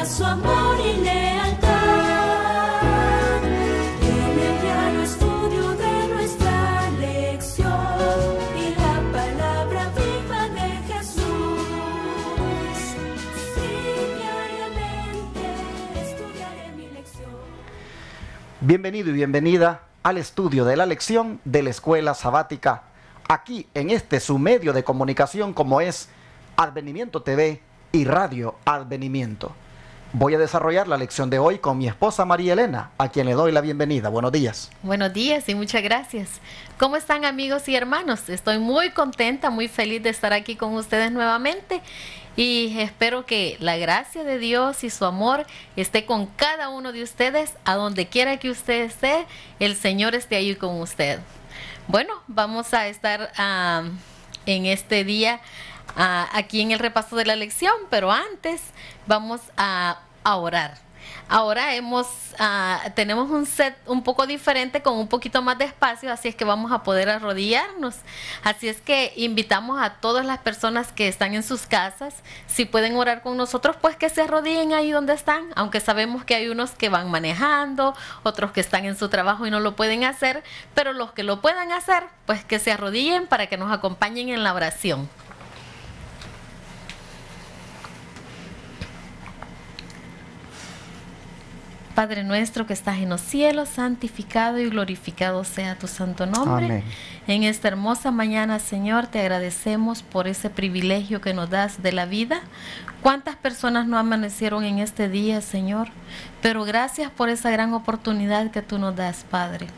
muestra su amor y lealtad. En el diario estudio de nuestra lección y la palabra viva de Jesús. Sí, diariamente estudiaré mi lección. Bienvenido y bienvenida al estudio de la lección de la Escuela Sabática, aquí en este su medio de comunicación como es Advenimiento TV y Radio Advenimiento. Voy a desarrollar la lección de hoy con mi esposa María Elena, a quien le doy la bienvenida. Buenos días. Buenos días y muchas gracias. ¿Cómo están, amigos y hermanos? Estoy muy contenta, muy feliz de estar aquí con ustedes nuevamente y espero que la gracia de Dios y su amor esté con cada uno de ustedes, a donde quiera que usted esté, el Señor esté ahí con usted. Bueno, vamos a estar en este día aquí en el repaso de la lección, pero antes vamos a orar. Ahora tenemos un set un poco diferente con un poquito más de espacio, así es que vamos a poder arrodillarnos. Así es que invitamos a todas las personas que están en sus casas, si pueden orar con nosotros, pues que se arrodillen ahí donde están, aunque sabemos que hay unos que van manejando, otros que están en su trabajo y no lo pueden hacer, pero los que lo puedan hacer, pues que se arrodillen para que nos acompañen en la oración. Padre nuestro que estás en los cielos, santificado y glorificado sea tu santo nombre. Amén. En esta hermosa mañana, Señor, te agradecemos por ese privilegio que nos das de la vida. ¿Cuántas personas no amanecieron en este día, Señor? Pero gracias por esa gran oportunidad que tú nos das, Padre.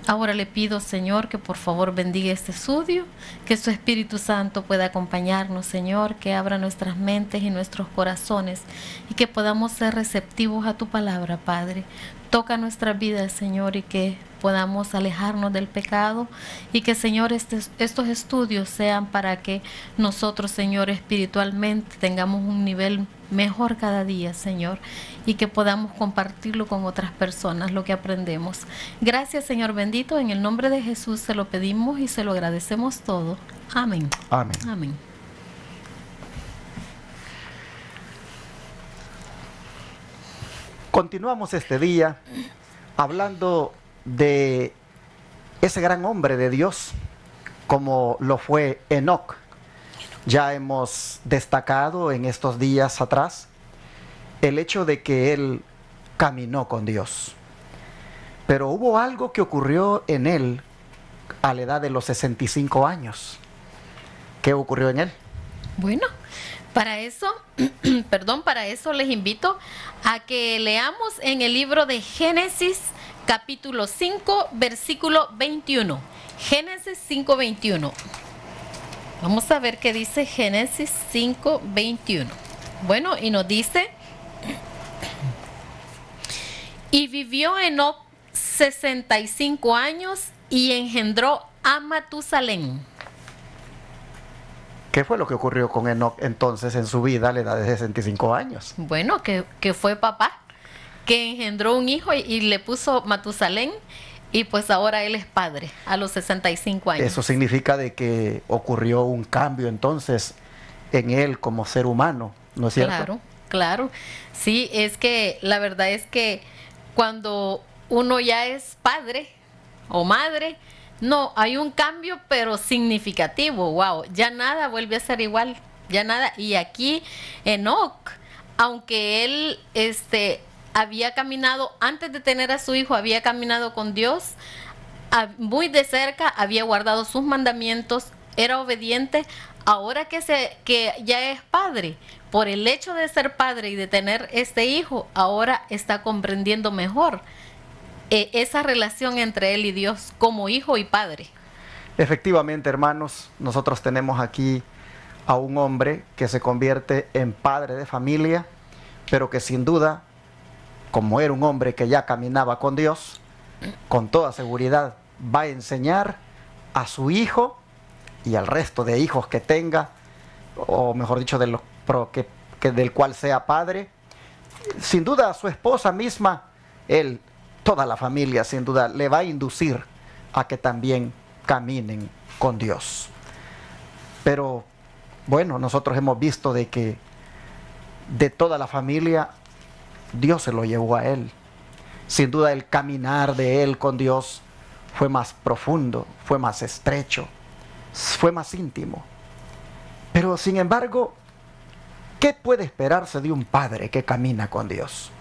Ahora le pido, Señor, que por favor bendiga este estudio, que su Espíritu Santo pueda acompañarnos, Señor, que abra nuestras mentes y nuestros corazones y que podamos ser receptivos a tu palabra, Padre. Toca nuestras vidas, Señor, y que podamos alejarnos del pecado y que, Señor, estos estudios sean para que nosotros, Señor, espiritualmente tengamos un nivel mejor cada día, Señor, y que podamos compartirlo con otras personas, lo que aprendemos. Gracias, Señor bendito, en el nombre de Jesús se lo pedimos y se lo agradecemos todo. Amén. Amén. Amén. Continuamos este día hablando de ese gran hombre de Dios, como lo fue Enoc. Ya hemos destacado en estos días atrás el hecho de que él caminó con Dios. Pero hubo algo que ocurrió en él a la edad de los 65 años. ¿Qué ocurrió en él? Bueno, para eso, para eso les invito a que leamos en el libro de Génesis, capítulo 5, versículo 21. Génesis 5, 21. Vamos a ver qué dice Génesis 5, 21. Bueno, y nos dice: y vivió Enoc 65 años y engendró a Matusalén. ¿Qué fue lo que ocurrió con Enoc entonces en su vida a la edad de 65 años? Bueno, que fue papá, que engendró un hijo y le puso Matusalén, y pues ahora él es padre a los 65 años. Eso significa de que ocurrió un cambio entonces en él como ser humano, ¿no es cierto? Claro, claro. Sí, es que la verdad es que cuando uno ya es padre o madre, no, hay un cambio pero significativo. Wow, ya nada vuelve a ser igual, ya nada. Y aquí Enoc, aunque él había caminado, antes de tener a su hijo, había caminado con Dios muy de cerca, había guardado sus mandamientos, era obediente. Ahora que ya es padre, por el hecho de ser padre y de tener este hijo, ahora está comprendiendo mejor esa relación entre él y Dios como hijo y padre. Efectivamente, hermanos, nosotros tenemos aquí a un hombre que se convierte en padre de familia, pero que sin duda, como era un hombre que ya caminaba con Dios, con toda seguridad va a enseñar a su hijo y al resto de hijos que tenga, o mejor dicho, del cual sea padre, sin duda a su esposa misma, él, toda la familia sin duda le va a inducir a que también caminen con Dios. Pero bueno, nosotros hemos visto de que de toda la familia Dios se lo llevó a él. Sin duda el caminar de él con Dios fue más profundo, fue más estrecho, fue más íntimo. Pero sin embargo, ¿qué puede esperarse de un padre que camina con Dios?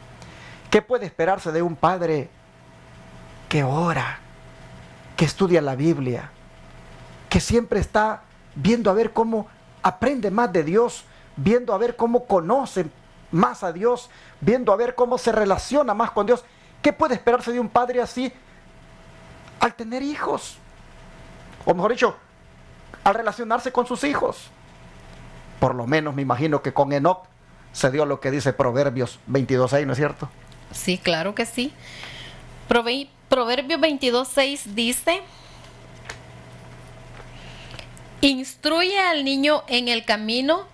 ¿Qué puede esperarse de un padre que ora, que estudia la Biblia, que siempre está viendo a ver cómo aprende más de Dios, viendo a ver cómo conoce más a Dios, viendo a ver cómo se relaciona más con Dios? ¿Qué puede esperarse de un padre así al tener hijos? O mejor dicho, al relacionarse con sus hijos. Por lo menos me imagino que con Enoc se dio lo que dice Proverbios 22:6, ¿no es cierto? Sí, claro que sí. Proverbios 22:6 dice: instruye al niño en el camino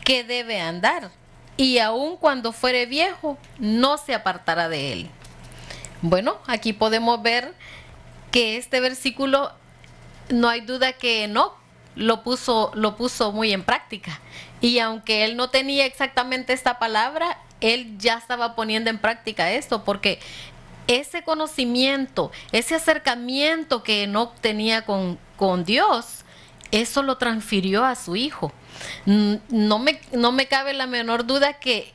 que debe andar, y aun cuando fuere viejo, no se apartará de él. Bueno, aquí podemos ver que este versículo, no hay duda que Enoc lo puso muy en práctica. Y aunque él no tenía exactamente esta palabra, él ya estaba poniendo en práctica esto, porque ese conocimiento, ese acercamiento que Enoc tenía con Dios, eso lo transfirió a su hijo. No me cabe la menor duda que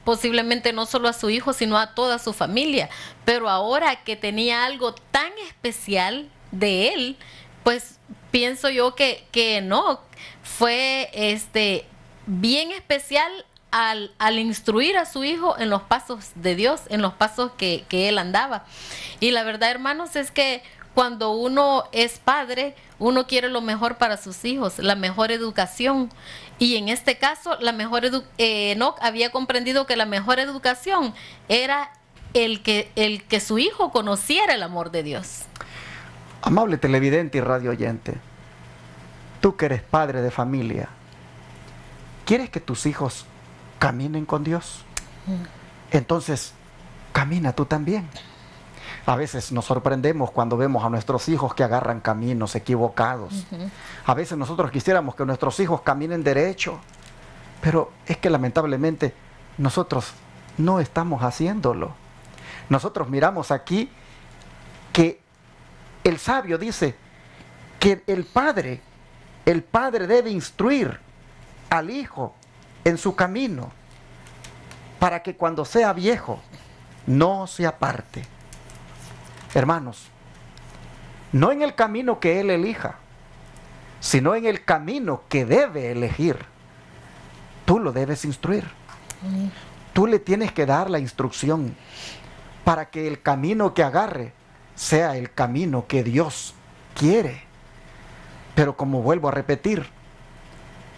posiblemente no solo a su hijo, sino a toda su familia. Pero ahora que tenía algo tan especial de él, pues pienso yo que Enoc fue bien especial al instruir a su hijo en los pasos de Dios, en los pasos que él andaba. Y la verdad, hermanos, es que cuando uno es padre, uno quiere lo mejor para sus hijos, la mejor educación. Y en este caso, Enoc había comprendido que la mejor educación era el que su hijo conociera el amor de Dios. Amable televidente y radio oyente, tú que eres padre de familia, ¿quieres que tus hijos caminen con Dios? Entonces, camina tú también. A veces nos sorprendemos cuando vemos a nuestros hijos que agarran caminos equivocados. A veces nosotros quisiéramos que nuestros hijos caminen derecho, pero es que lamentablemente nosotros no estamos haciéndolo. Nosotros miramos aquí que el sabio dice que el padre debe instruir al hijo en su camino para que cuando sea viejo no se aparte. Hermanos, no en el camino que él elija, sino en el camino que debe elegir. Tú lo debes instruir. Tú le tienes que dar la instrucción para que el camino que agarre sea el camino que Dios quiere. Pero como vuelvo a repetir,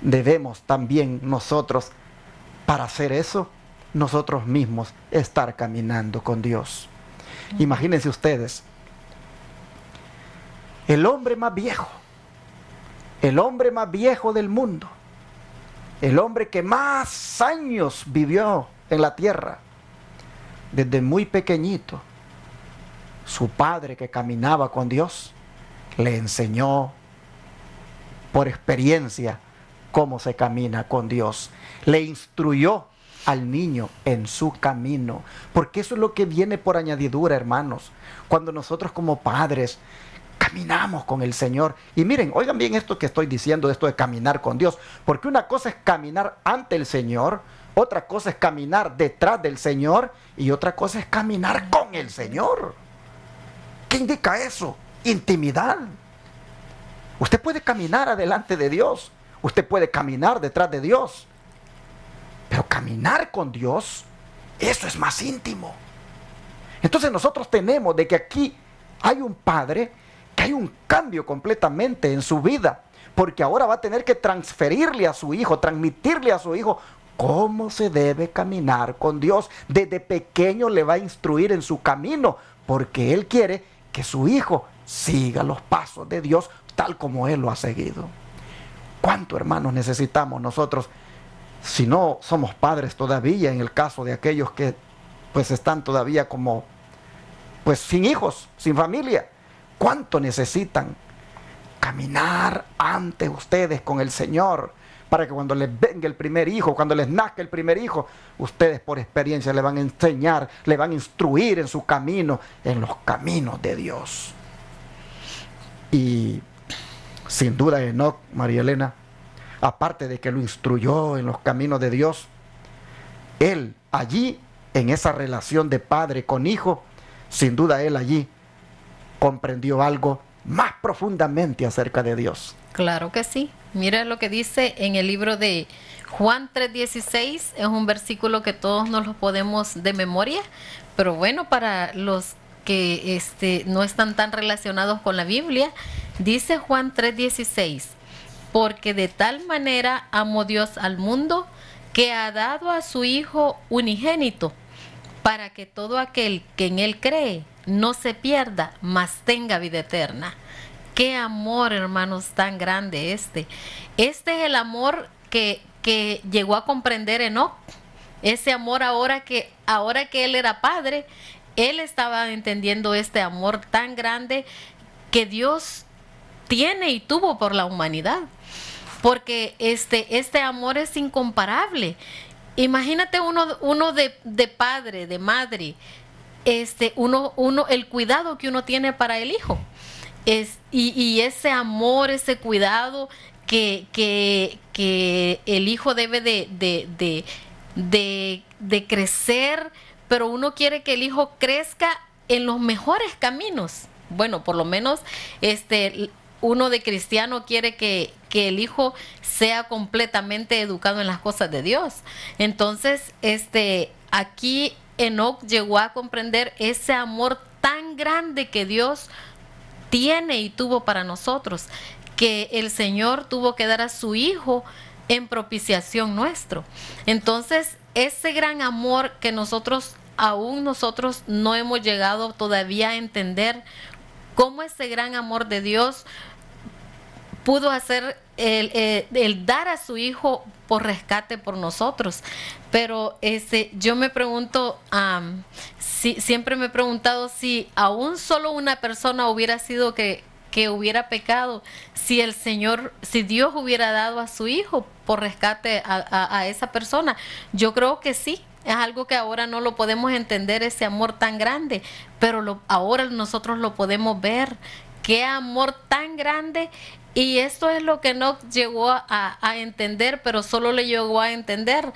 debemos también nosotros, para hacer eso, nosotros mismos estar caminando con Dios. Imagínense ustedes, el hombre más viejo del mundo, el hombre que más años vivió en la tierra, desde muy pequeñito, su padre que caminaba con Dios, le enseñó por experiencia cómo se camina con Dios. Le instruyó al niño en su camino, porque eso es lo que viene por añadidura, hermanos, cuando nosotros como padres caminamos con el Señor. Y miren, oigan bien esto que estoy diciendo, esto de caminar con Dios, porque una cosa es caminar ante el Señor, otra cosa es caminar detrás del Señor, y otra cosa es caminar con el Señor. ¿Qué indica eso? Intimidad. Usted puede caminar adelante de Dios, usted puede caminar detrás de Dios, pero caminar con Dios, eso es más íntimo. Entonces nosotros tenemos de que aquí hay un padre, que hay un cambio completamente en su vida, porque ahora va a tener que transferirle a su hijo, transmitirle a su hijo cómo se debe caminar con Dios. Desde pequeño le va a instruir en su camino, porque él quiere que su hijo siga los pasos de Dios tal como él lo ha seguido. ¿Cuánto, hermanos, necesitamos nosotros, si no somos padres todavía, en el caso de aquellos que pues están todavía como pues sin hijos, sin familia? ¿Cuánto necesitan caminar ante ustedes con el Señor para que cuando les venga el primer hijo, cuando les nazca el primer hijo, ustedes por experiencia le van a enseñar, le van a instruir en su camino, en los caminos de Dios. Y sin duda Enoc, María Elena, aparte de que lo instruyó en los caminos de Dios, él allí, en esa relación de padre con hijo, sin duda él allí comprendió algo más profundamente acerca de Dios. Claro que sí. Mira lo que dice en el libro de Juan 3:16, es un versículo que todos nos lo podemos de memoria, pero bueno, para los que no están tan relacionados con la Biblia, dice Juan 3:16, porque de tal manera amó Dios al mundo que ha dado a su Hijo unigénito, para que todo aquel que en él cree no se pierda, mas tenga vida eterna. Qué amor, hermanos, tan grande este. Este es el amor que llegó a comprender Enoc. Ese amor ahora que él era padre, él estaba entendiendo este amor tan grande que Dios tiene y tuvo por la humanidad. Porque este amor es incomparable. Imagínate uno de padre, de madre, el cuidado que uno tiene para el hijo. Y ese amor, ese cuidado que el hijo debe de crecer, pero uno quiere que el hijo crezca en los mejores caminos. Bueno, por lo menos uno de cristiano quiere que el hijo sea completamente educado en las cosas de Dios. Entonces, aquí Enoc llegó a comprender ese amor tan grande que Dios tiene y tuvo para nosotros, que el Señor tuvo que dar a su Hijo en propiciación nuestro. Entonces, ese gran amor que nosotros no hemos llegado todavía a entender, cómo ese gran amor de Dios pudo hacer el dar a su Hijo por rescate por nosotros. Pero yo me pregunto, siempre me he preguntado si aún solo una persona hubiera sido que hubiera pecado, si Dios hubiera dado a su Hijo por rescate a esa persona. Yo creo que sí. Es algo que ahora no lo podemos entender, ese amor tan grande, pero ahora nosotros lo podemos ver. Qué amor tan grande. Y esto es lo que no llegó a entender, pero solo le llegó a entender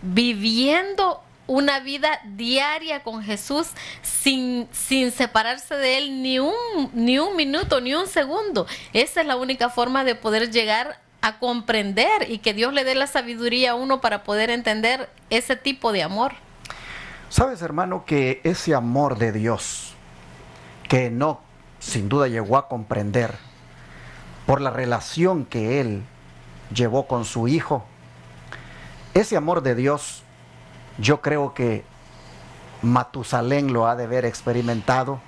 viviendo una vida diaria con Jesús sin separarse de Él ni un minuto, ni un segundo. Esa es la única forma de poder llegar a comprender y que Dios le dé la sabiduría a uno para poder entender ese tipo de amor. Sabes, hermano, que ese amor de Dios, que Enoc sin duda llegó a comprender por la relación que él llevó con su hijo, ese amor de Dios, yo creo que Matusalén lo ha de haber experimentado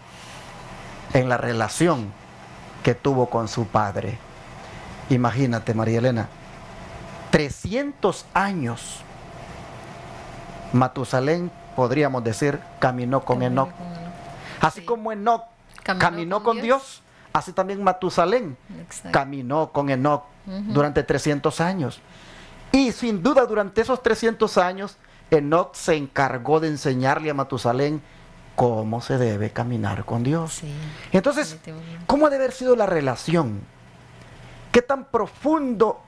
en la relación que tuvo con su padre. Imagínate, María Elena, 300 años Matusalén, podríamos decir, caminó con Enoc. Así como Enoc caminó con Dios, así también Matusalén caminó con Enoc durante 300 años. Y sin duda durante esos 300 años, Enoc se encargó de enseñarle a Matusalén cómo se debe caminar con Dios. Sí, entonces, ¿cómo ha de haber sido la relación? ¿Qué tan profundo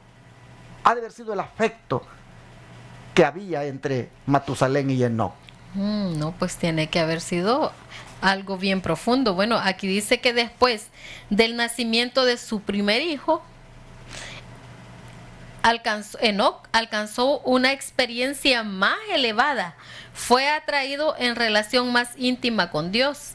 ha de haber sido el afecto que había entre Matusalén y Enoc? No, pues tiene que haber sido algo bien profundo. Bueno, aquí dice que después del nacimiento de su primer hijo, Enoc alcanzó una experiencia más elevada. Fue atraído en relación más íntima con Dios.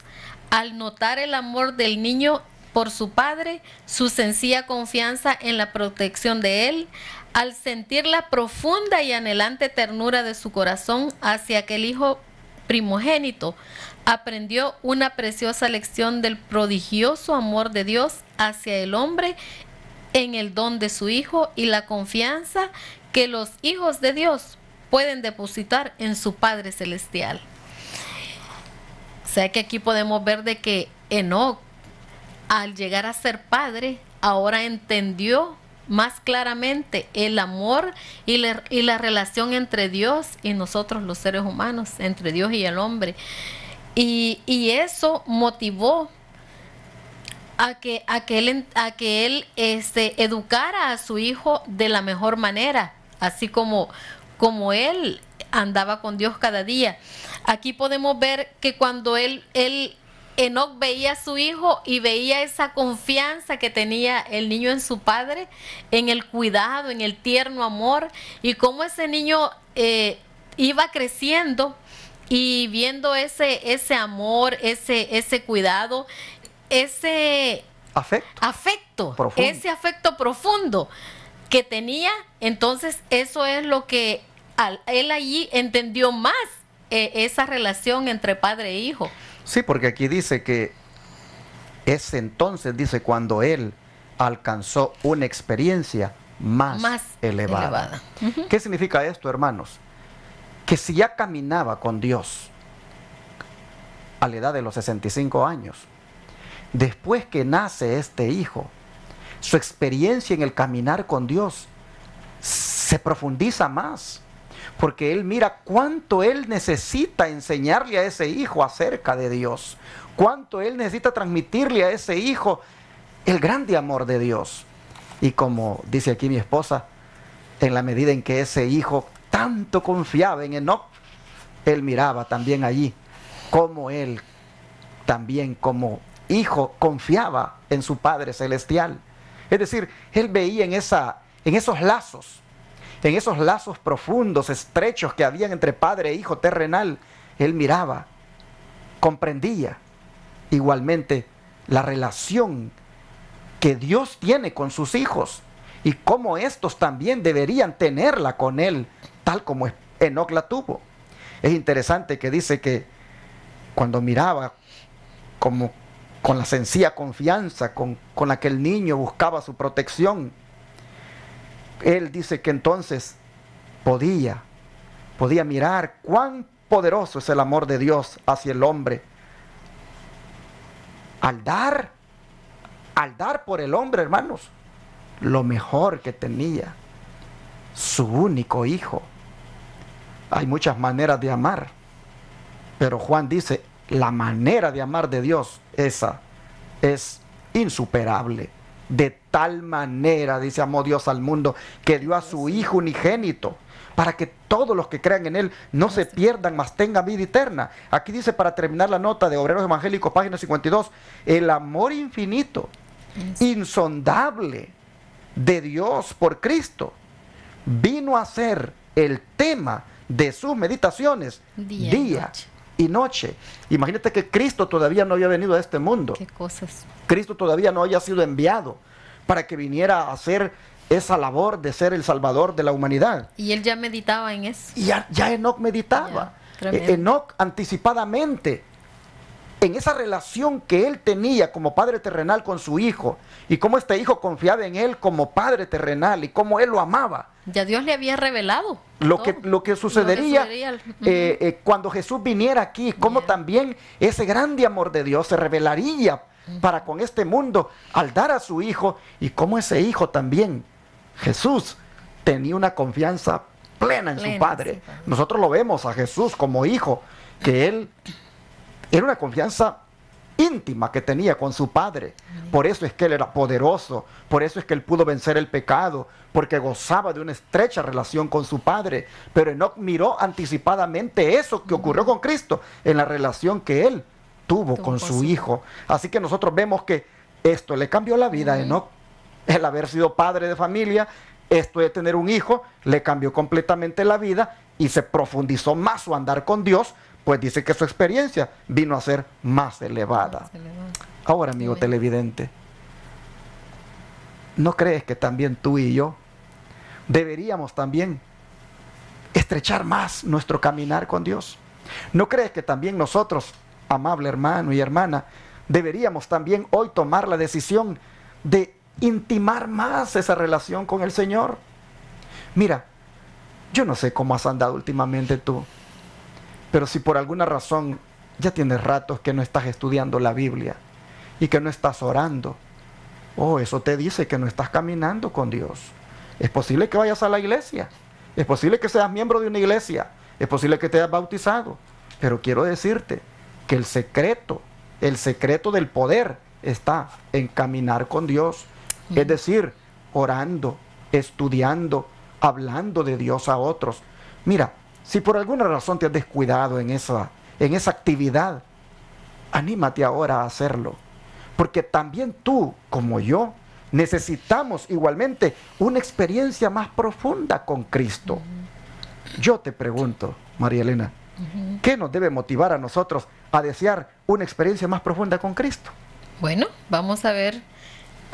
Al notar el amor del niño por su padre, su sencilla confianza en la protección de él, al sentir la profunda y anhelante ternura de su corazón hacia aquel hijo primogénito, aprendió una preciosa lección del prodigioso amor de Dios hacia el hombre en el don de su Hijo y la confianza que los hijos de Dios pueden depositar en su Padre Celestial. O sea que aquí podemos ver de que Enoc, al llegar a ser padre, ahora entendió más claramente el amor y la relación entre Dios y nosotros los seres humanos, entre Dios y el hombre. Y eso motivó a que él educara a su hijo de la mejor manera, así como él andaba con Dios cada día. Aquí podemos ver que cuando Enoc veía a su hijo y veía esa confianza que tenía el niño en su padre, en el cuidado, en el tierno amor, y cómo ese niño iba creciendo y viendo ese amor, ese cuidado, ese afecto profundo. ese afecto profundo que tenía. Entonces eso es lo que él allí entendió más, esa relación entre padre e hijo. Sí, porque aquí dice que es entonces, dice, cuando él alcanzó una experiencia más elevada. Ujú. ¿Qué significa esto, hermanos? Que si ya caminaba con Dios a la edad de los 65 años, después que nace este hijo, su experiencia en el caminar con Dios se profundiza más, porque él mira cuánto él necesita enseñarle a ese hijo acerca de Dios, cuánto él necesita transmitirle a ese hijo el grande amor de Dios. Y como dice aquí mi esposa, en la medida en que ese hijo tanto confiaba en Enoc, él miraba también allí cómo él también como hijo confiaba en su Padre Celestial. Es decir, él veía en esos lazos profundos, estrechos que habían entre padre e hijo terrenal, él miraba, comprendía igualmente la relación que Dios tiene con sus hijos y cómo estos también deberían tenerla con él, tal como Enoc la tuvo. Es interesante que dice que cuando miraba como con la sencilla confianza con la que el niño buscaba su protección, él dice que entonces podía mirar cuán poderoso es el amor de Dios hacia el hombre. Al dar por el hombre, hermanos, lo mejor que tenía, su único hijo. Hay muchas maneras de amar, pero Juan dice, la manera de amar de Dios, esa es insuperable. De tal manera, dice, amó Dios al mundo, que dio a su Hijo unigénito, para que todos los que crean en Él no se pierdan, mas tengan vida eterna. Aquí dice, para terminar la nota de Obreros Evangélicos, página 52, el amor infinito, insondable de Dios por Cristo, vino a ser el tema de sus meditaciones día y noche. Imagínate que Cristo todavía no había venido a este mundo. Qué cosas. Cristo todavía no había sido enviado para que viniera a hacer esa labor de ser el Salvador de la humanidad. Y él ya meditaba en eso. Y ya Enoc meditaba. Tremendo. Enoc anticipadamente, en esa relación que él tenía como padre terrenal con su hijo, y cómo este hijo confiaba en él como padre terrenal, y cómo él lo amaba. Ya Dios le había revelado Lo que sucedería cuando Jesús viniera aquí, cómo también ese grande amor de Dios se revelaría para con este mundo al dar a su hijo, y cómo ese hijo también, Jesús, tenía una confianza plena en su Padre. Nosotros lo vemos a Jesús como hijo, que él era una confianza íntima que tenía con su Padre. Por eso es que él era poderoso, por eso es que él pudo vencer el pecado, porque gozaba de una estrecha relación con su Padre. Pero Enoc miró anticipadamente eso que ocurrió con Cristo en la relación que él tuvo con su hijo. Así que nosotros vemos que esto le cambió la vida a Enoc. El haber sido padre de familia, esto de tener un hijo, le cambió completamente la vida y se profundizó más su andar con Dios, pues dice que su experiencia vino a ser más elevada. Ahora, amigo televidente, ¿no crees que también tú y yo deberíamos también estrechar más nuestro caminar con Dios? ¿No crees que también nosotros, amable hermano y hermana, deberíamos también hoy tomar la decisión de intimar más esa relación con el Señor? Mira, yo no sé cómo has andado últimamente tú, pero si por alguna razón ya tienes ratos que no estás estudiando la Biblia y que no estás orando, Oh, eso te dice que no estás caminando con Dios. Es posible que vayas a la iglesia. Es posible que seas miembro de una iglesia. Es posible que te hayas bautizado. Pero quiero decirte que el secreto del poder está en caminar con Dios. Es decir, orando, estudiando, hablando de Dios a otros. Mira, si por alguna razón te has descuidado en esa actividad, anímate ahora a hacerlo. Porque también tú, como yo, necesitamos igualmente una experiencia más profunda con Cristo. Yo te pregunto, María Elena, ¿qué nos debe motivar a nosotros a desear una experiencia más profunda con Cristo? Bueno, vamos a ver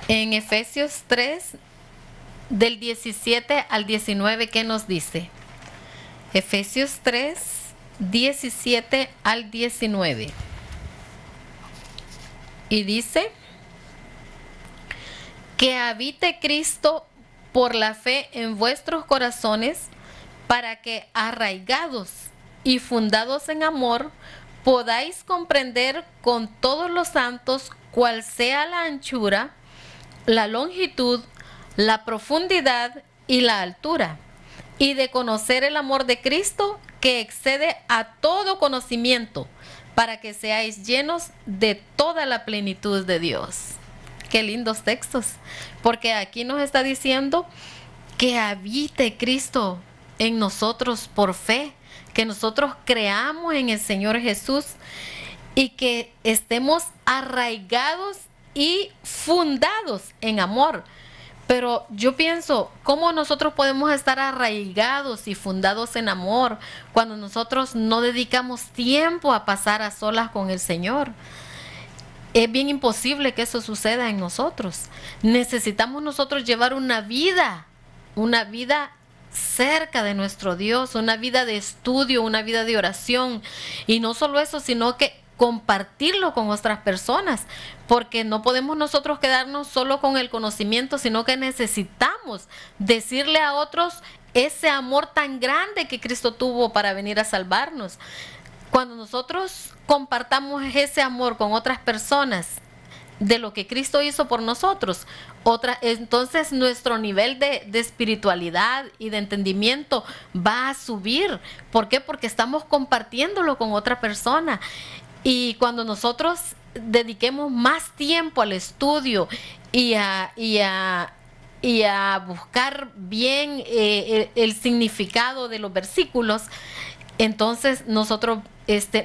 en Efesios 3, del 17 al 19, ¿qué nos dice? Efesios 3, 17 al 19. Y dice: que habite Cristo por la fe en vuestros corazones, para que arraigados y fundados en amor, podáis comprender con todos los santos cuál sea la anchura, la longitud, la profundidad y la altura, y de conocer el amor de Cristo, que excede a todo conocimiento, para que seáis llenos de toda la plenitud de Dios. Qué lindos textos, porque aquí nos está diciendo que habite Cristo en nosotros por fe, que nosotros creamos en el Señor Jesús y que estemos arraigados y fundados en amor. Pero yo pienso, ¿cómo nosotros podemos estar arraigados y fundados en amor cuando nosotros no dedicamos tiempo a pasar a solas con el Señor? Es bien imposible que eso suceda en nosotros. Necesitamos nosotros llevar una vida cerca de nuestro Dios, una vida de estudio, una vida de oración. Y no solo eso, sino que compartirlo con otras personas, porque no podemos nosotros quedarnos solo con el conocimiento, sino que necesitamos decirle a otros ese amor tan grande que Cristo tuvo para venir a salvarnos. Cuando nosotros compartamos ese amor con otras personas de lo que Cristo hizo por nosotros, entonces nuestro nivel de espiritualidad y de entendimiento va a subir. ¿Por qué? Porque estamos compartiéndolo con otra persona. Y cuando nosotros dediquemos más tiempo al estudio y a buscar bien el significado de los versículos, entonces nosotros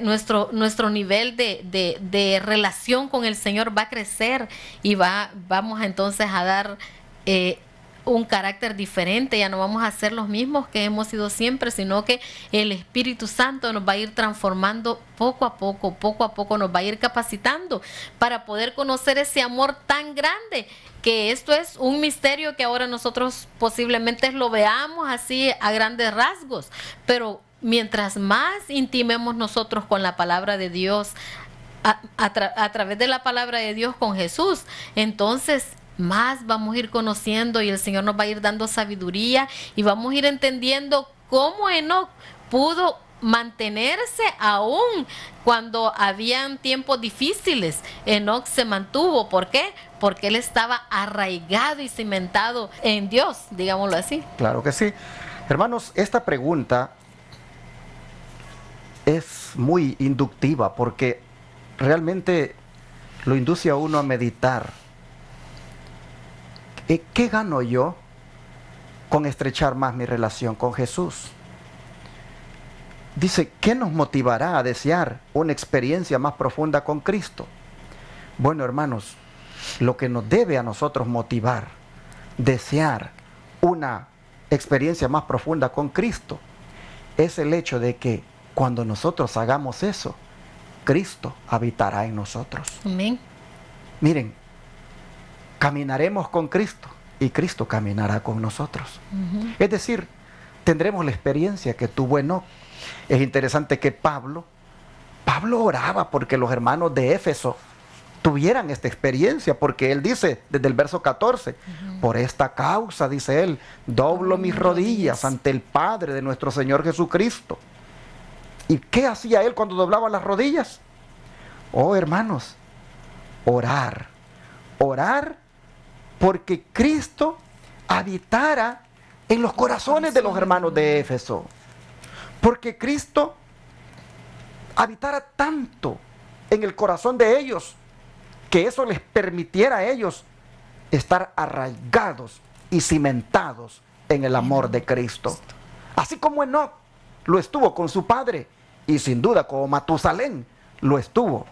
nuestro nivel de relación con el Señor va a crecer y vamos entonces a dar un carácter diferente. Ya no vamos a ser los mismos que hemos sido siempre, sino que el Espíritu Santo nos va a ir transformando poco a poco nos va a ir capacitando para poder conocer ese amor tan grande, que esto es un misterio que ahora nosotros posiblemente lo veamos así a grandes rasgos, pero mientras más intimemos nosotros con la palabra de Dios, a través de la palabra de Dios con Jesús, entonces más vamos a ir conociendo y el Señor nos va a ir dando sabiduría y vamos a ir entendiendo cómo Enoc pudo mantenerse aún cuando habían tiempos difíciles. Enoc se mantuvo. ¿Por qué? Porque él estaba arraigado y cimentado en Dios, digámoslo así. Claro que sí. Hermanos, esta pregunta es muy inductiva porque realmente lo induce a uno a meditar. ¿Qué gano yo con estrechar más mi relación con Jesús? Dice, ¿qué nos motivará a desear una experiencia más profunda con Cristo? Bueno, hermanos, lo que nos debe a nosotros motivar, desear una experiencia más profunda con Cristo, es el hecho de que cuando nosotros hagamos eso, Cristo habitará en nosotros. Amén. Miren, caminaremos con Cristo y Cristo caminará con nosotros. Es decir, tendremos la experiencia que tuvo Enoc. Es interesante que Pablo oraba porque los hermanos de Éfeso tuvieran esta experiencia, porque él dice desde el verso 14, por esta causa, dice él, doblo mis rodillas ante el Padre de nuestro Señor Jesucristo. ¿Y qué hacía él cuando doblaba las rodillas? Oh, hermanos, orar porque Cristo habitara en los corazones de los hermanos de Éfeso. Porque Cristo habitara tanto en el corazón de ellos, que eso les permitiera a ellos estar arraigados y cimentados en el amor de Cristo. Así como Enoc lo estuvo con su padre, y sin duda como Matusalén lo estuvo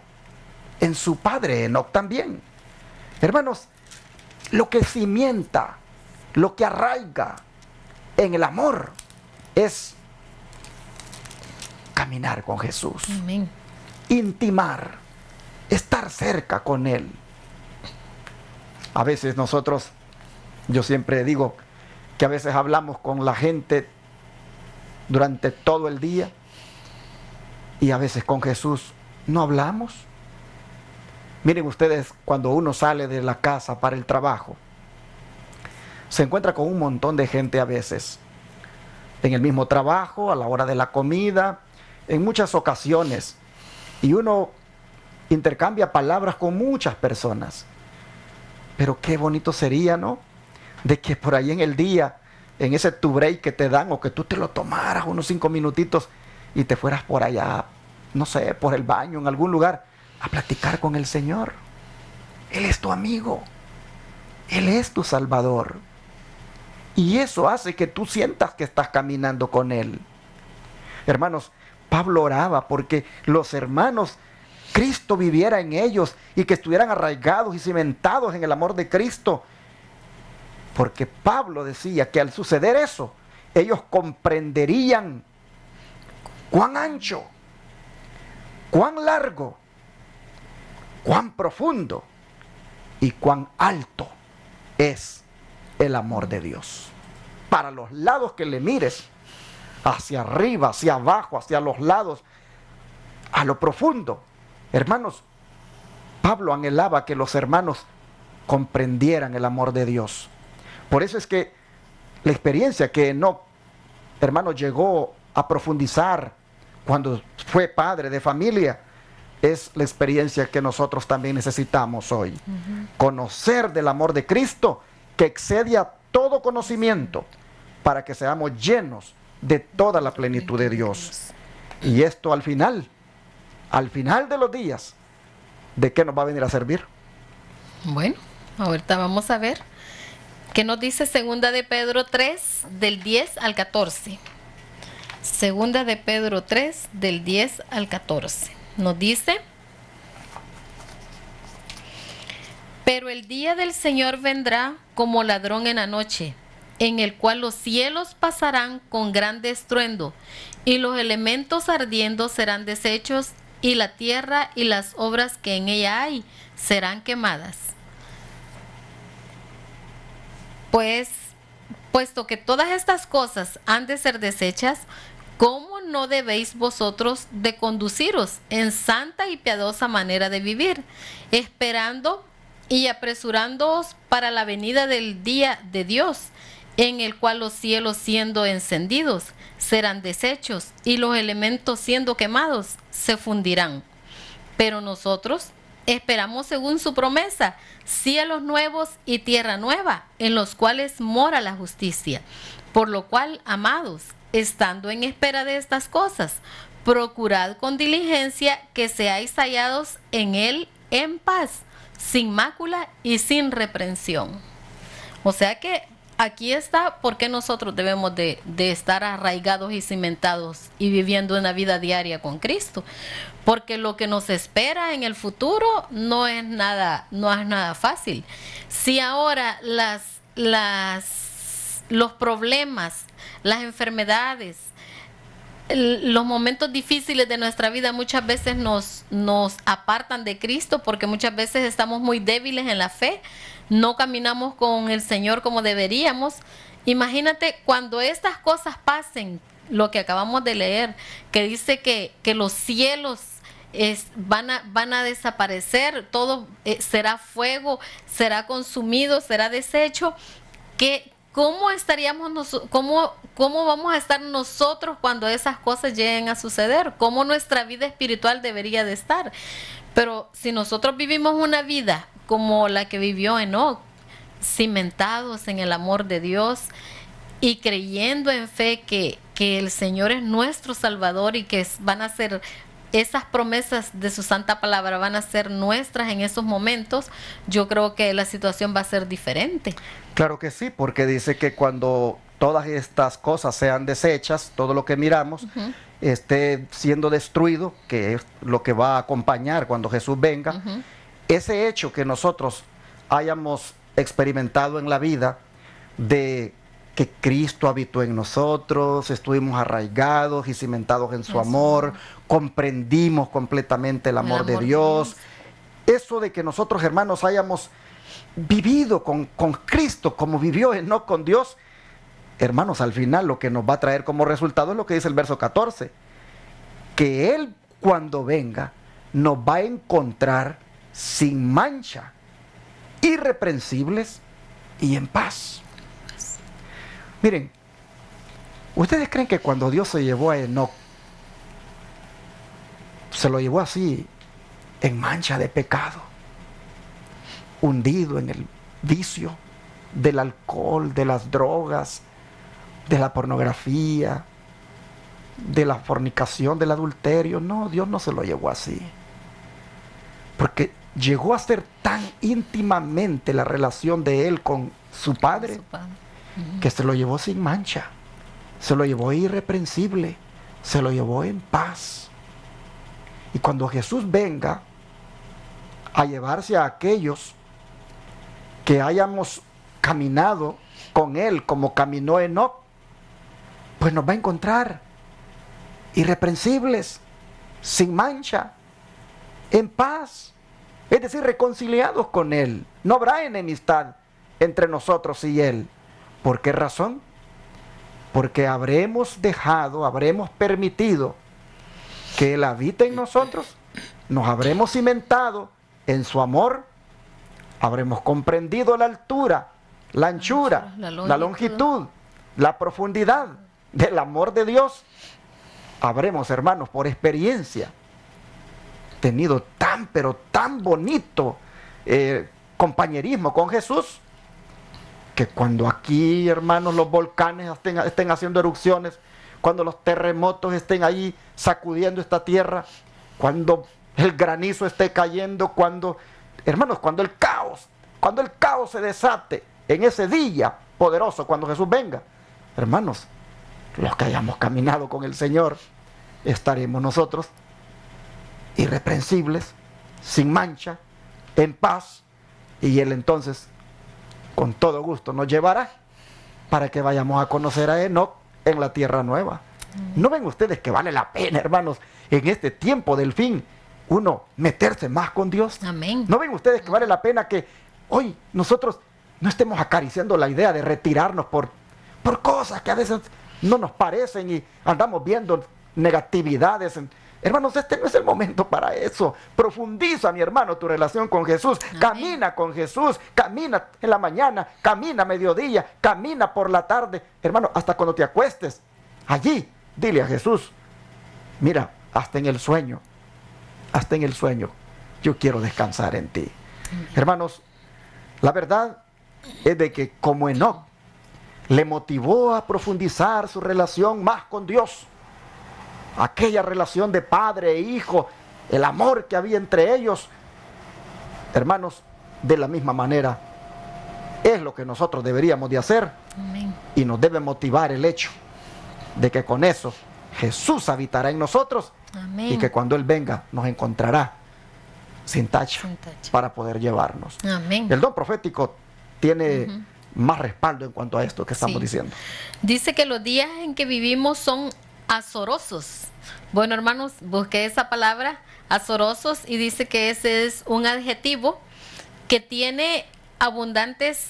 en su padre Enoc también. Hermanos, lo que cimienta, lo que arraiga en el amor es caminar con Jesús. Amén. Intimar, estar cerca con Él. A veces nosotros, yo siempre digo que a veces hablamos con la gente durante todo el día y a veces con Jesús no hablamos. Miren ustedes, cuando uno sale de la casa para el trabajo, se encuentra con un montón de gente a veces, en el mismo trabajo, a la hora de la comida, en muchas ocasiones, y uno intercambia palabras con muchas personas. Pero qué bonito sería, ¿no? De que por ahí en el día, en ese tu break que te dan, o que tú te lo tomaras unos 5 minutitos y te fueras por allá, no sé, por el baño, en algún lugar, a platicar con el Señor. Él es tu amigo, Él es tu Salvador, y eso hace que tú sientas que estás caminando con Él. Hermanos, Pablo oraba porque los hermanos, Cristo viviera en ellos y que estuvieran arraigados y cimentados en el amor de Cristo. Porque Pablo decía que al suceder eso, ellos comprenderían cuán ancho, cuán largo, cuán profundo y cuán alto es el amor de Dios. Para los lados que le mires, hacia arriba, hacia abajo, hacia los lados, a lo profundo. Hermanos, Pablo anhelaba que los hermanos comprendieran el amor de Dios. Por eso es que la experiencia que Enoc, hermanos, llegó a profundizar cuando fue padre de familia, es la experiencia que nosotros también necesitamos hoy. Conocer del amor de Cristo que excede a todo conocimiento, para que seamos llenos de toda la plenitud de Dios. Y esto al final de los días, ¿de qué nos va a venir a servir? Bueno, ahorita vamos a ver qué nos dice Segunda de Pedro 3, del 10 al 14. Segunda de Pedro 3, del 10 al 14. Nos dice: pero el día del Señor vendrá como ladrón en la noche, en el cual los cielos pasarán con grande estruendo, y los elementos ardiendo serán deshechos, y la tierra y las obras que en ella hay serán quemadas. Pues, puesto que todas estas cosas han de ser deshechas, ¿cómo no debéis vosotros de conduciros en santa y piadosa manera de vivir, esperando y apresurándoos para la venida del día de Dios, en el cual los cielos siendo encendidos serán deshechos y los elementos siendo quemados se fundirán? Pero nosotros esperamos según su promesa cielos nuevos y tierra nueva, en los cuales mora la justicia. Por lo cual, amados, estando en espera de estas cosas, procurad con diligencia que seáis hallados en Él en paz, sin mácula y sin reprensión. O sea que aquí está por qué nosotros debemos de estar arraigados y cimentados y viviendo una vida diaria con Cristo. Porque lo que nos espera en el futuro no es nada fácil. Si ahora los problemas, las enfermedades, los momentos difíciles de nuestra vida muchas veces nos apartan de Cristo, porque muchas veces estamos muy débiles en la fe, no caminamos con el Señor como deberíamos. Imagínate cuando estas cosas pasen, lo que acabamos de leer, que dice que los cielos van a desaparecer, todo será fuego, será consumido, será deshecho. ¿Cómo estaríamos cómo vamos a estar nosotros cuando esas cosas lleguen a suceder? ¿Cómo nuestra vida espiritual debería de estar? Pero si nosotros vivimos una vida como la que vivió Enoc, cimentados en el amor de Dios y creyendo en fe que el Señor es nuestro Salvador y que van a ser esas promesas de su santa palabra van a ser nuestras en esos momentos, yo creo que la situación va a ser diferente. Claro que sí, porque dice que cuando todas estas cosas sean deshechas, todo lo que miramos esté siendo destruido, que es lo que va a acompañar cuando Jesús venga, ese hecho que nosotros hayamos experimentado en la vida de que Cristo habitó en nosotros, estuvimos arraigados y cimentados en su amor, comprendimos completamente el amor de Dios. Eso de que nosotros, hermanos, hayamos vivido con Cristo como vivió Enoc con Dios, hermanos, al final lo que nos va a traer como resultado es lo que dice el verso 14, que Él cuando venga nos va a encontrar sin mancha, irreprensibles y en paz. Miren, ¿ustedes creen que cuando Dios se llevó a Enoc, se lo llevó así, en mancha de pecado, hundido en el vicio del alcohol, de las drogas, de la pornografía, de la fornicación, del adulterio? No, Dios no se lo llevó así, porque llegó a ser tan íntimamente la relación de Él con su Padre, que se lo llevó sin mancha, se lo llevó irreprensible, se lo llevó en paz. Y cuando Jesús venga a llevarse a aquellos que hayamos caminado con Él como caminó Enoc, pues nos va a encontrar irreprensibles, sin mancha, en paz, es decir, reconciliados con Él. No habrá enemistad entre nosotros y Él. ¿Por qué razón? Porque habremos permitido que Él habite en nosotros, nos habremos cimentado en su amor, habremos comprendido la altura, la anchura, la longitud, la profundidad del amor de Dios. Habremos, hermanos, por experiencia, tenido pero tan bonito compañerismo con Jesús, que cuando aquí, hermanos, los volcanes estén haciendo erupciones, cuando los terremotos estén ahí sacudiendo esta tierra, cuando el granizo esté cayendo, cuando, hermanos, cuando el caos se desate en ese día poderoso, cuando Jesús venga, hermanos, los que hayamos caminado con el Señor, estaremos nosotros irreprensibles, sin mancha, en paz, y Él entonces con todo gusto nos llevará para que vayamos a conocer a Enoc en la tierra nueva. ¿No ven ustedes que vale la pena, hermanos, en este tiempo del fin, uno meterse más con Dios? Amén. ¿No ven ustedes que vale la pena que hoy nosotros no estemos acariciando la idea de retirarnos por cosas que a veces no nos parecen y andamos viendo negatividades? Hermanos, este no es el momento para eso. Profundiza, mi hermano, tu relación con Jesús. Amén. Camina con Jesús, camina en la mañana, camina a mediodía, camina por la tarde. Hermano, hasta cuando te acuestes, allí, dile a Jesús, mira, hasta en el sueño, yo quiero descansar en ti. Hermanos, la verdad es de que como Enoc le motivó a profundizar su relación más con Dios, aquella relación de padre e hijo, el amor que había entre ellos, hermanos, de la misma manera es lo que nosotros deberíamos de hacer. Amén. Y nos debe motivar el hecho de que con eso Jesús habitará en nosotros. Amén. Y que cuando Él venga nos encontrará sin tacha, para poder llevarnos. Amén. El don profético tiene más respaldo en cuanto a esto que estamos diciendo. Dice que los días en que vivimos son azorosos. Bueno, hermanos, busqué esa palabra, azorosos, y dice que ese es un adjetivo que tiene abundantes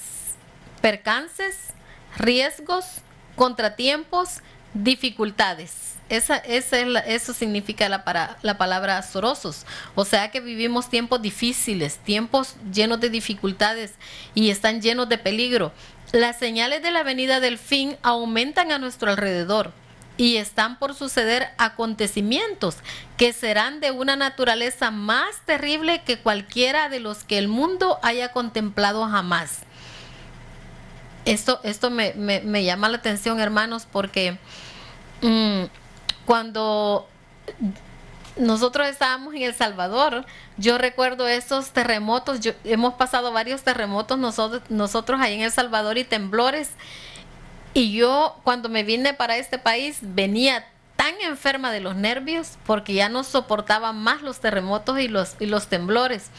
percances, riesgos, contratiempos, dificultades. Eso significa la palabra azorosos. O sea que vivimos tiempos difíciles, tiempos llenos de dificultades y están llenos de peligro. Las señales de la venida del fin aumentan a nuestro alrededor y están por suceder acontecimientos que serán de una naturaleza más terrible que cualquiera de los que el mundo haya contemplado jamás. Esto me llama la atención, hermanos, porque cuando nosotros estábamos en El Salvador, yo recuerdo esos terremotos, hemos pasado varios terremotos nosotros ahí en El Salvador y temblores, y yo cuando me vine para este país venía tan enferma de los nervios porque ya no soportaba más los terremotos y los temblores.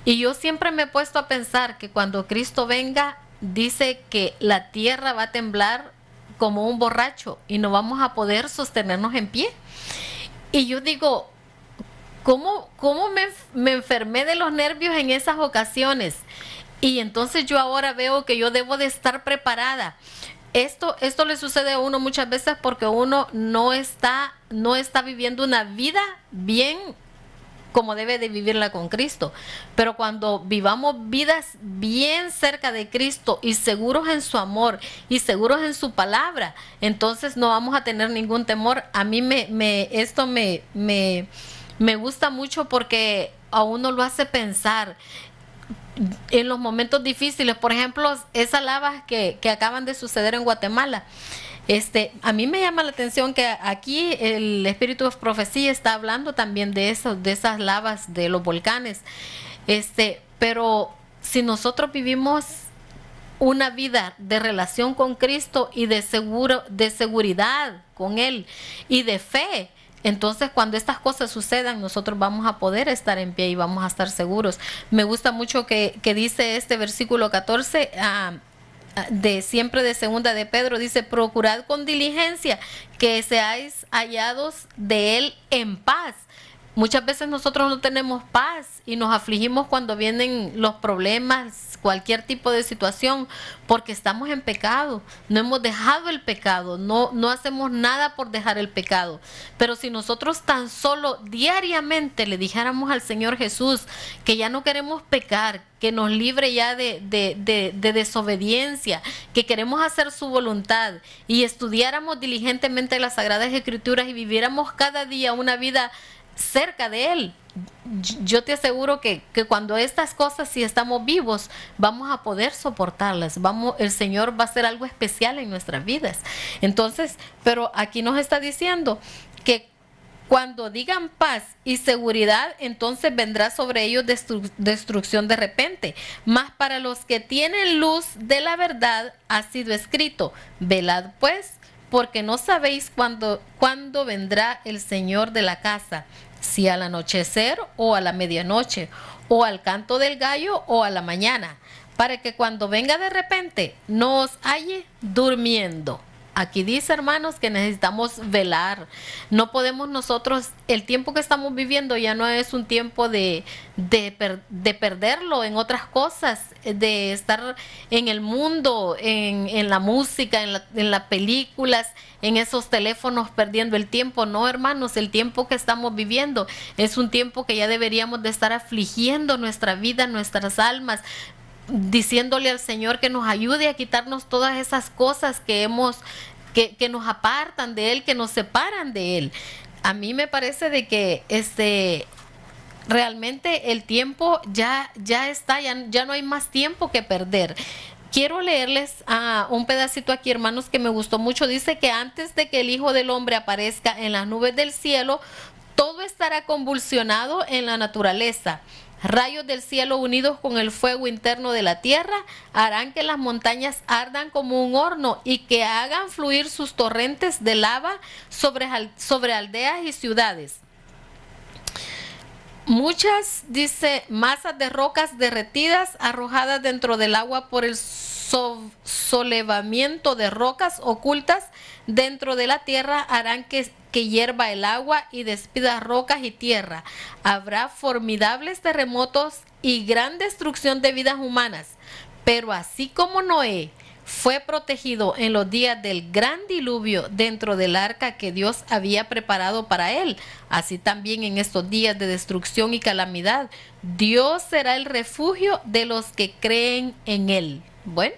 Y yo siempre me he puesto a pensar que cuando Cristo venga, dice que la tierra va a temblar como un borracho y no vamos a poder sostenernos en pie. Y yo digo, ¿cómo me enfermé de los nervios en esas ocasiones? Y entonces yo ahora veo que yo debo de estar preparada. Esto le sucede a uno muchas veces porque uno no está viviendo una vida bien como debe de vivirla con Cristo. Pero cuando vivamos vidas bien cerca de Cristo y seguros en su amor y seguros en su palabra, entonces no vamos a tener ningún temor. A mí esto me gusta mucho porque a uno lo hace pensar en los momentos difíciles. Por ejemplo, esas lavas que acaban de suceder en Guatemala. A mí me llama la atención que aquí el Espíritu de Profecía está hablando también de eso, de esas lavas de los volcanes. Pero si nosotros vivimos una vida de relación con Cristo y de seguridad con Él y de fe, entonces cuando estas cosas sucedan, nosotros vamos a poder estar en pie y vamos a estar seguros. Me gusta mucho que dice este versículo 14, de siempre de segunda de Pedro, dice: procurad con diligencia que seáis hallados de Él en paz. Muchas veces nosotros no tenemos paz y nos afligimos cuando vienen los problemas, cualquier tipo de situación, porque estamos en pecado, no hemos dejado el pecado, no hacemos nada por dejar el pecado. Pero si nosotros tan solo diariamente le dijéramos al Señor Jesús que ya no queremos pecar, que nos libre ya de desobediencia, que queremos hacer su voluntad, y estudiáramos diligentemente las Sagradas Escrituras y viviéramos cada día una vida cerca de Él, yo te aseguro que cuando estas cosas, si estamos vivos, vamos a poder soportarlas. El Señor va a hacer algo especial en nuestras vidas. Entonces, pero aquí nos está diciendo que cuando digan paz y seguridad, entonces vendrá sobre ellos destrucción de repente. Mas para los que tienen luz de la verdad ha sido escrito: velad pues, porque no sabéis cuándo vendrá el Señor de la casa, si al anochecer o a la medianoche, o al canto del gallo o a la mañana, para que cuando venga de repente no os halle durmiendo. Aquí dice, hermanos, que necesitamos velar. No podemos nosotros, el tiempo que estamos viviendo ya no es un tiempo de perderlo en otras cosas, de estar en el mundo, en la música, en las películas, en esos teléfonos perdiendo el tiempo. No, hermanos, el tiempo que estamos viviendo es un tiempo que ya deberíamos de estar afligiendo nuestra vida, nuestras almas, diciéndole al Señor que nos ayude a quitarnos todas esas cosas que nos apartan de Él, que nos separan de Él. A mí me parece de que realmente el tiempo ya está, ya no hay más tiempo que perder. Quiero leerles un pedacito aquí, hermanos, que me gustó mucho. Dice que antes de que el Hijo del Hombre aparezca en las nubes del cielo, todo estará convulsionado en la naturaleza. Rayos del cielo unidos con el fuego interno de la tierra harán que las montañas ardan como un horno y que hagan fluir sus torrentes de lava sobre aldeas y ciudades. Muchas, dice, masas de rocas derretidas arrojadas dentro del agua por el solevamiento de rocas ocultas dentro de la tierra harán que hierva el agua y despida rocas y tierra. Habrá formidables terremotos y gran destrucción de vidas humanas. Pero así como Noé fue protegido en los días del gran diluvio dentro del arca que Dios había preparado para él, así también en estos días de destrucción y calamidad, Dios será el refugio de los que creen en Él. Bueno,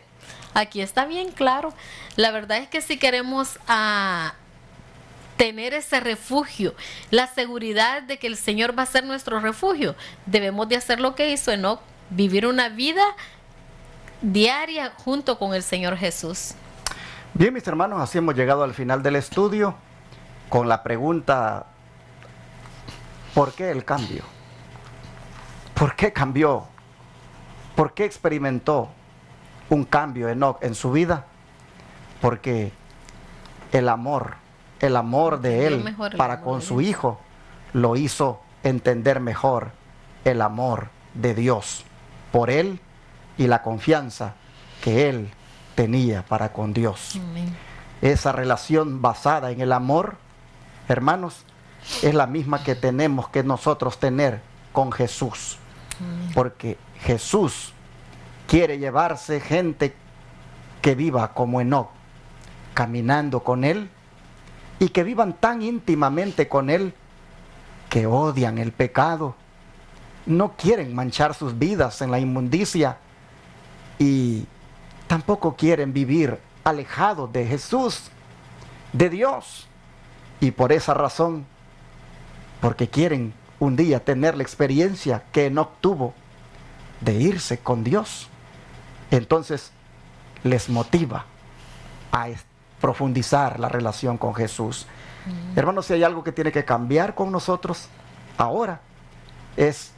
aquí está bien claro. La verdad es que si queremos tener ese refugio, la seguridad de que el Señor va a ser nuestro refugio, debemos de hacer lo que hizo Enoc, vivir una vida diaria junto con el Señor Jesús. Bien, mis hermanos, así hemos llegado al final del estudio con la pregunta: ¿por qué el cambio? ¿Por qué cambió? ¿Por qué experimentó un cambio Enoc en su vida? Porque el amor de él para con su hijo lo hizo entender mejor el amor de Dios por él y la confianza que él tenía para con Dios. Amén. Esa relación basada en el amor, hermanos, es la misma que tenemos que nosotros tener con Jesús. Amén. Porque Jesús quiere llevarse gente que viva como Enoc, caminando con él, y que vivan tan íntimamente con él que odian el pecado, no quieren manchar sus vidas en la inmundicia y tampoco quieren vivir alejados de Jesús, de Dios. Y por esa razón, porque quieren un día tener la experiencia que Enoc tuvo de irse con Dios, entonces les motiva a profundizar la relación con Jesús. Hermanos, si hay algo que tiene que cambiar con nosotros ahora, es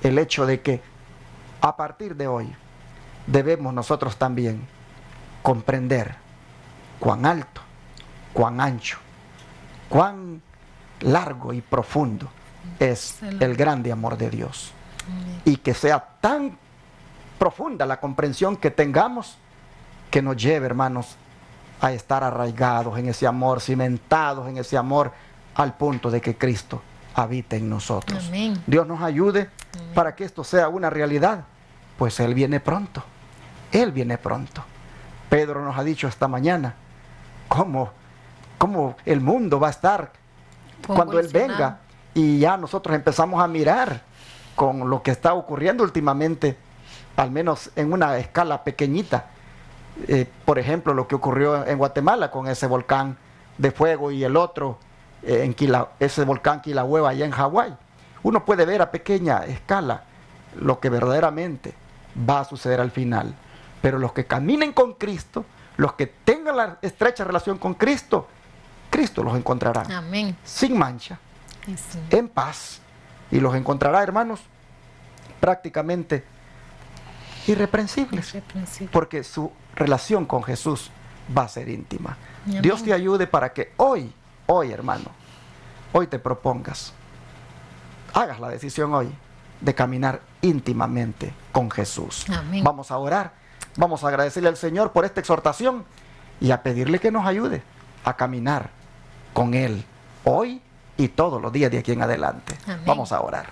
el hecho de que a partir de hoy debemos nosotros también comprender cuán alto, cuán ancho, cuán largo y profundo es el grande amor de Dios. Y que sea tan profunda la comprensión que tengamos, que nos lleve, hermanos, a estar arraigados en ese amor, cimentados en ese amor, al punto de que Cristo habite en nosotros. Amén. Dios nos ayude para que esto sea una realidad, pues Él viene pronto. Él viene pronto. Pedro nos ha dicho esta mañana cómo el mundo va a estar cuando Él venga, y ya nosotros empezamos a mirar con lo que está ocurriendo últimamente, al menos en una escala pequeñita. Por ejemplo, lo que ocurrió en Guatemala con ese volcán de fuego, y el otro ese volcán Kilauea allá en Hawái. Uno puede ver a pequeña escala lo que verdaderamente va a suceder al final. Pero los que caminen con Cristo, los que tengan la estrecha relación con Cristo, Cristo los encontrará. Amén. Sin mancha, Sí. en paz, y los encontrará, hermanos, prácticamente irreprensibles, porque su relación con Jesús va a ser íntima. Amén. Dios te ayude para que hoy, hermano, hoy te propongas, hagas la decisión hoy de caminar íntimamente con Jesús. Amén. Vamos a orar, vamos a agradecerle al Señor por esta exhortación y a pedirle que nos ayude a caminar con Él hoy y todos los días de aquí en adelante. Amén. Vamos a orar.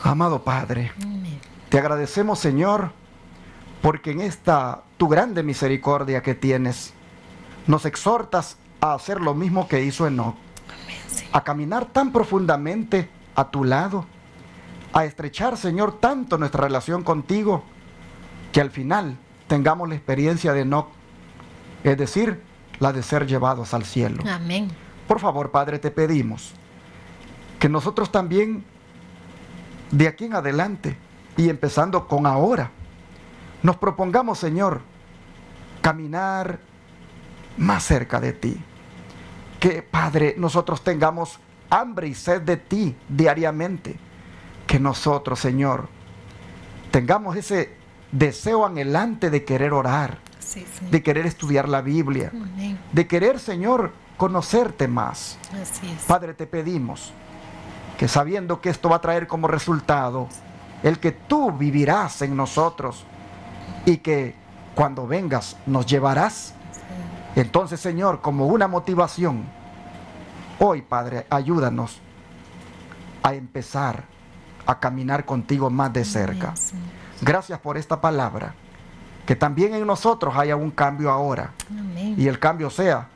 Amado Padre, Amén. te agradecemos, Señor, porque en esta tu grande misericordia que tienes, nos exhortas a hacer lo mismo que hizo Enoc, a caminar tan profundamente a tu lado, a estrechar, Señor, tanto nuestra relación contigo, que al final tengamos la experiencia de Enoc, es decir, la de ser llevados al cielo. Amén. Por favor, Padre, te pedimos que nosotros también, de aquí en adelante, y empezando con ahora, nos propongamos, Señor, caminar más cerca de ti. Que, Padre, nosotros tengamos hambre y sed de ti diariamente. Que nosotros, Señor, tengamos ese deseo anhelante de querer orar, Sí, sí. de querer estudiar la Biblia, Amén. de querer, Señor, conocerte más. Así es. Padre, te pedimos que, sabiendo que esto va a traer como resultado el que tú vivirás en nosotros y que cuando vengas nos llevarás, entonces, Señor, como una motivación, hoy, Padre, ayúdanos a empezar a caminar contigo más de cerca. Amén, Señor. Gracias por esta palabra, que también en nosotros haya un cambio ahora, Amén. y el cambio sea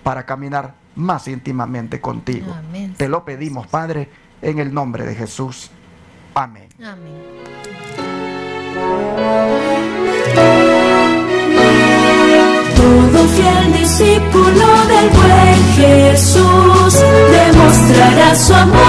para caminar más íntimamente contigo. Amén. Te lo pedimos, Padre, en el nombre de Jesús. Amén. Amén. Todo fiel discípulo del buen Jesús demostrará su amor